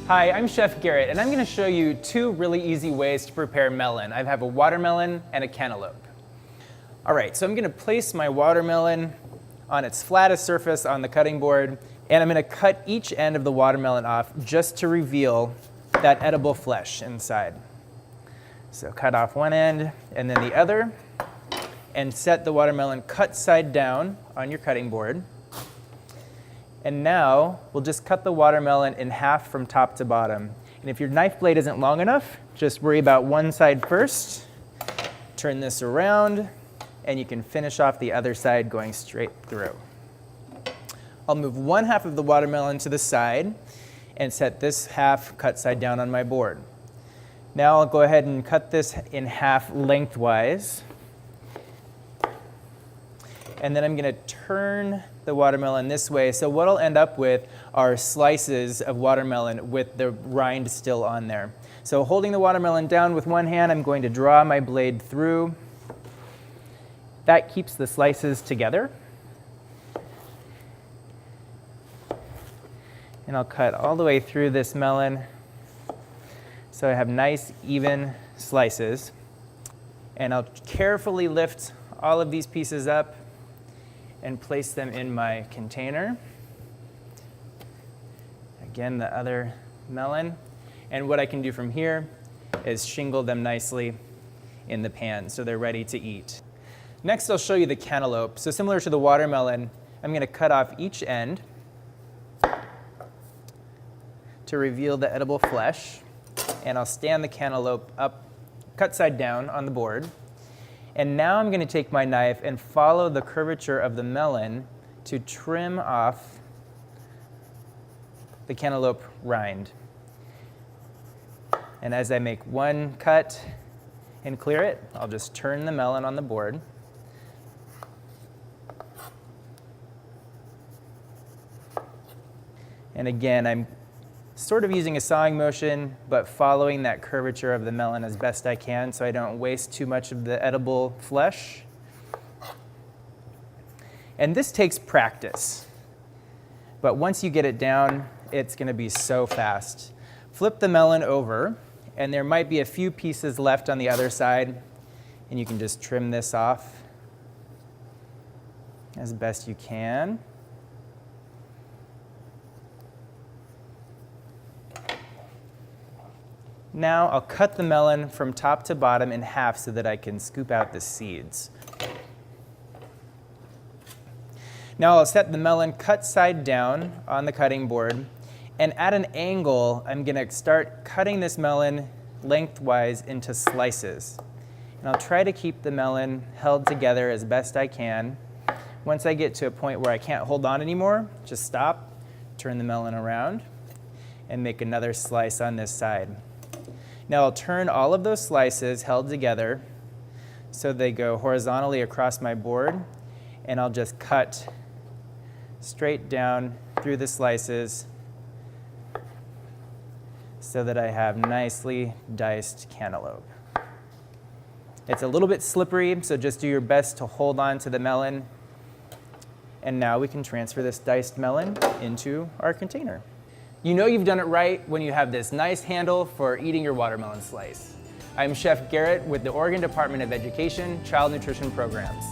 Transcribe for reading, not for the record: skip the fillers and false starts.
Hi, I'm Chef Garrett, and I'm going to show you two really easy ways to prepare melon. I have a watermelon and a cantaloupe. All right, so I'm going to place my watermelon on its flattest surface on the cutting board, and I'm going to cut each end of the watermelon off just to reveal that edible flesh inside. So cut off one end and then the other, and set the watermelon cut side down on your cutting board. And now we'll just cut the watermelon in half from top to bottom. And if your knife blade isn't long enough, just worry about one side first. Turn this around, and you can finish off the other side going straight through. I'll move one half of the watermelon to the side and set this half cut side down on my board. Now I'll go ahead and cut this in half lengthwise. And then I'm going to turn the watermelon this way. So what I'll end up with are slices of watermelon with the rind still on there. So holding the watermelon down with one hand, I'm going to draw my blade through. That keeps the slices together. And I'll cut all the way through this melon so I have nice, even slices. And I'll carefully lift all of these pieces up and place them in my container. Again, the other melon. And what I can do from here is shingle them nicely in the pan so they're ready to eat. Next, I'll show you the cantaloupe. So similar to the watermelon, I'm going to cut off each end to reveal the edible flesh. And I'll stand the cantaloupe up, cut side down on the board. And now I'm going to take my knife and follow the curvature of the melon to trim off the cantaloupe rind. And as I make one cut and clear it, I'll just turn the melon on the board. And again, I'm sort of using a sawing motion, but following that curvature of the melon as best I can so I don't waste too much of the edible flesh. And this takes practice, but once you get it down, it's going to be so fast. Flip the melon over, and there might be a few pieces left on the other side, and you can just trim this off as best you can. Now I'll cut the melon from top to bottom in half so that I can scoop out the seeds. Now I'll set the melon cut side down on the cutting board, and at an angle, I'm going to start cutting this melon lengthwise into slices. And I'll try to keep the melon held together as best I can. Once I get to a point where I can't hold on anymore, just stop, turn the melon around, and make another slice on this side. Now I'll turn all of those slices held together so they go horizontally across my board, and I'll just cut straight down through the slices so that I have nicely diced cantaloupe. It's a little bit slippery, so just do your best to hold on to the melon. And now we can transfer this diced melon into our container. You know you've done it right when you have this nice handle for eating your watermelon slice. I'm Chef Garrett with the Oregon Department of Education Child Nutrition Programs.